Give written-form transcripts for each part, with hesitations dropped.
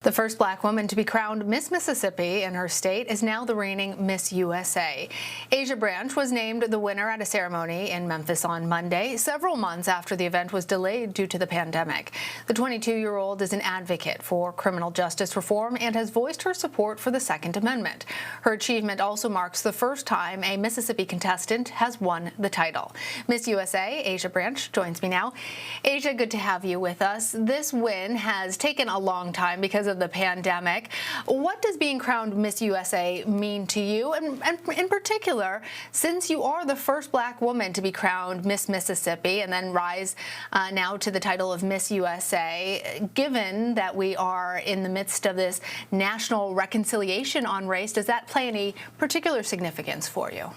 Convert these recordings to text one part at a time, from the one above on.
The first black woman to be crowned Miss Mississippi in her state is now the reigning Miss USA. Asya Branch was named the winner at a ceremony in Memphis on Monday, several months after the event was delayed due to the pandemic. The 22-year-old is an advocate for criminal justice reform and has voiced her support for the Second Amendment. Her achievement also marks the first time a Mississippi contestant has won the title. Miss USA, Asya Branch, joins me now. Asya, good to have you with us. This win has taken a long time because of the pandemic. What does being crowned Miss USA mean to you? And in particular, since you are the first black woman to be crowned Miss Mississippi and then rise now to the title of Miss USA, given that we are in the midst of this national reconciliation on race, does that play any particular significance for you?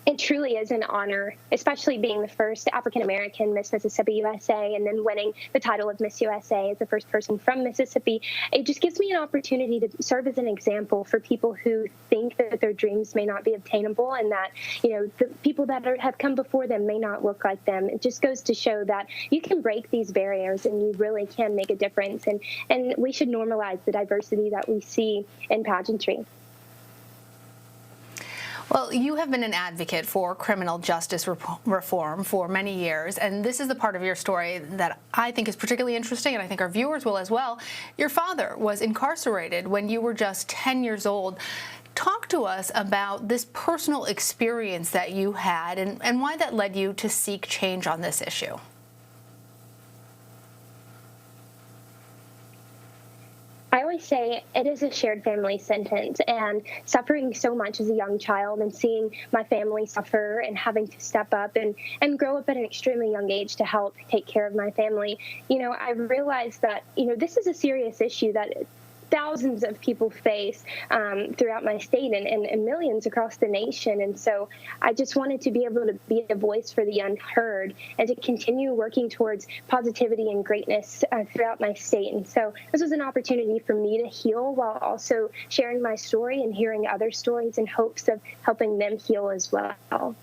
It truly is an honor, especially being the first African-American Miss Mississippi USA and then winning the title of Miss USA as the first person from Mississippi. It just gives me an opportunity to serve as an example for people who think that their dreams may not be obtainable and that, the people that have come before them may not look like them. It just goes to show that you can break these barriers and you really can make a difference. And we should normalize the diversity that we see in pageantry. Well, you have been an advocate for criminal justice reform for many years, and this is the part of your story that I think is particularly interesting, and I think our viewers will as well. Your father was incarcerated when you were just 10 years old. Talk to us about this personal experience that you had and why that led you to seek change on this issue. I always say it is a shared family sentence, and suffering so much as a young child and seeing my family suffer and having to step up and grow up at an extremely young age to help take care of my family, I realized that, this is a serious issue that thousands of people face throughout my state and millions across the nation. And so I just wanted to be able to be a voice for the unheard and to continue working towards positivity and greatness throughout my state. And so this was an opportunity for me to heal while also sharing my story and hearing other stories in hopes of helping them heal as well.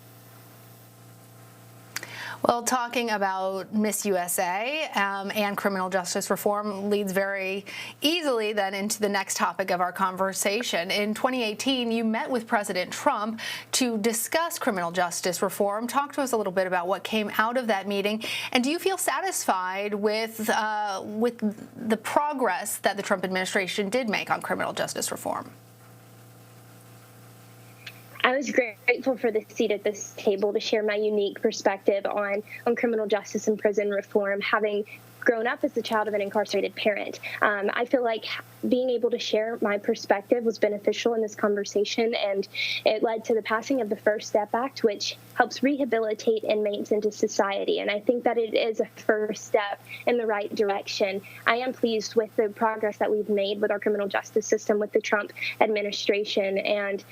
Well, talking about Miss USA and criminal justice reform leads very easily then into the next topic of our conversation. In 2018, you met with President Trump to discuss criminal justice reform. Talk to us a little bit about what came out of that meeting, and do you feel satisfied with the progress that the Trump administration did make on criminal justice reform? I was grateful for the seat at this table to share my unique perspective on criminal justice and prison reform, having grown up as the child of an incarcerated parent. I feel like being able to share my perspective was beneficial in this conversation, and it led to the passing of the First Step Act, which helps rehabilitate inmates into society. And I think that it is a first step in the right direction. I am pleased with the progress that we've made with our criminal justice system with the Trump administration. And,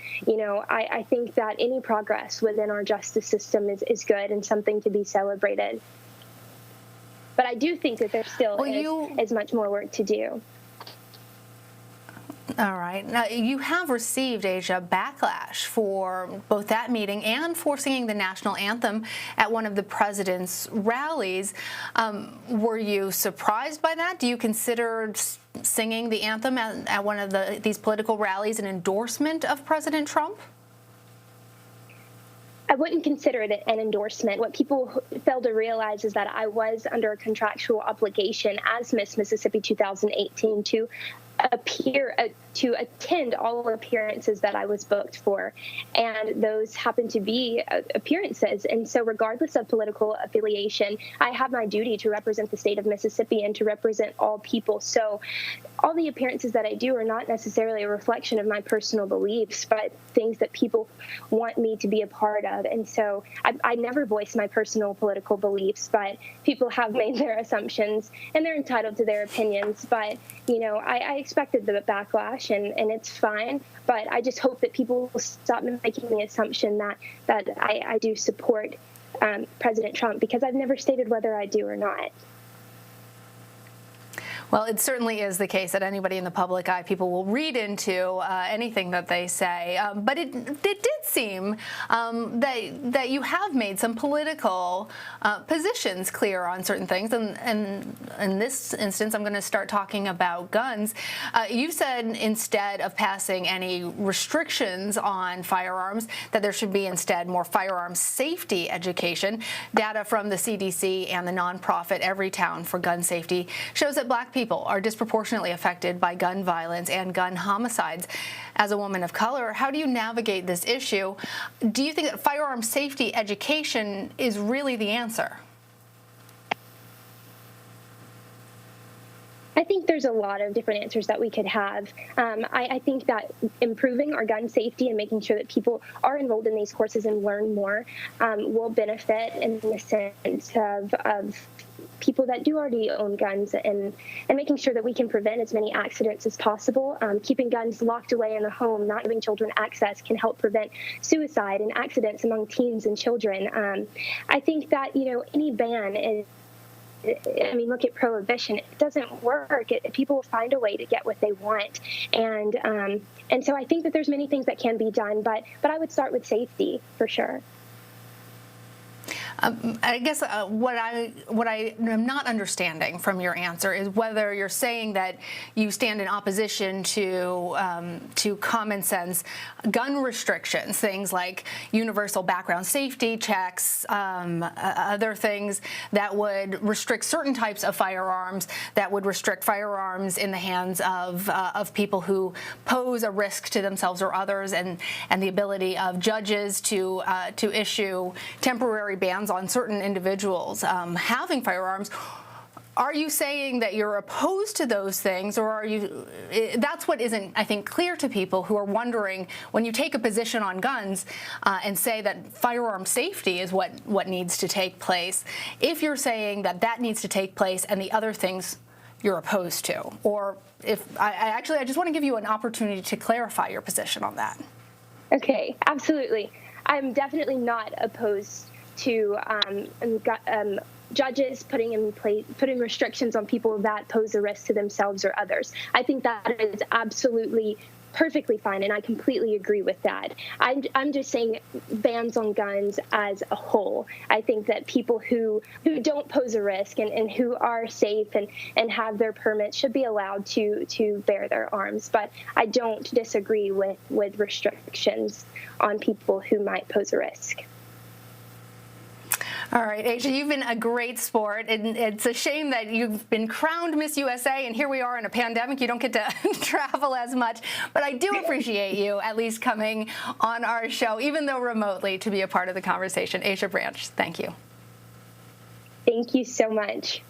I think that any progress within our justice system is good and something to be celebrated. But I do think that there still is much more work to do. All right. Now, you have received, Asya, backlash for both that meeting and for singing the national anthem at one of the president's rallies. Were you surprised by that? Do you consider singing the anthem at one of these political rallies an endorsement of President Trump? I wouldn't consider it an endorsement. What people fail to realize is that I was under a contractual obligation as Miss Mississippi 2018 to attend all appearances that I was booked for, and those happen to be appearances. And so regardless of political affiliation, I have my duty to represent the state of Mississippi and to represent all people. So all the appearances that I do are not necessarily a reflection of my personal beliefs, but things that people want me to be a part of. And so I never voice my personal political beliefs, but people have made their assumptions and they're entitled to their opinions. But, I expected the backlash and it's fine, but I just hope that people will stop making the assumption that I do support President Trump, because I've never stated whether I do or not. Well, it certainly is the case that anybody in the public eye, people will read into anything that they say. But it did seem that you have made some political positions clear on certain things. And in this instance, I'm going to start talking about guns. You said instead of passing any restrictions on firearms, that there should be instead more firearms safety education. Data from the CDC and the nonprofit Everytown for Gun Safety shows that Black people are disproportionately affected by gun violence and gun homicides. As a woman of color, how do you navigate this issue? Do you think that firearm safety education is really the answer? I think there's a lot of different answers that we could have. I think that improving our gun safety and making sure that people are enrolled in these courses and learn more will benefit in the sense of people that do already own guns and making sure that we can prevent as many accidents as possible. Keeping guns locked away in the home, not giving children access can help prevent suicide and accidents among teens and children. I think that, any ban is, look at prohibition. It doesn't work. People will find a way to get what they want. And so I think that there's many things that can be done, but I would start with safety for sure. I guess what I am not understanding from your answer is whether you're saying that you stand in opposition to common sense gun restrictions, things like universal background safety checks, other things that would restrict certain types of firearms, that would restrict firearms in the hands of people who pose a risk to themselves or others, and the ability of judges to issue temporary bans on certain individuals having firearms. Are you saying that you're opposed to those things, or are you? That's what isn't, I think, clear to people who are wondering when you take a position on guns and say that firearm safety is what needs to take place. If you're saying that needs to take place and the other things you're opposed to, or if I just want to give you an opportunity to clarify your position on that. Okay, absolutely. I'm definitely not opposed to judges putting restrictions on people that pose a risk to themselves or others. I think that is absolutely perfectly fine, and I completely agree with that. I'm just saying bans on guns as a whole. I think that people who don't pose a risk and who are safe and have their permits should be allowed to bear their arms. But I don't disagree with restrictions on people who might pose a risk. All right, Asya, you've been a great sport, and it's a shame that you've been crowned Miss USA, and here we are in a pandemic. You don't get to travel as much, but I do appreciate you at least coming on our show, even though remotely, to be a part of the conversation. Asya Branch, thank you. Thank you so much.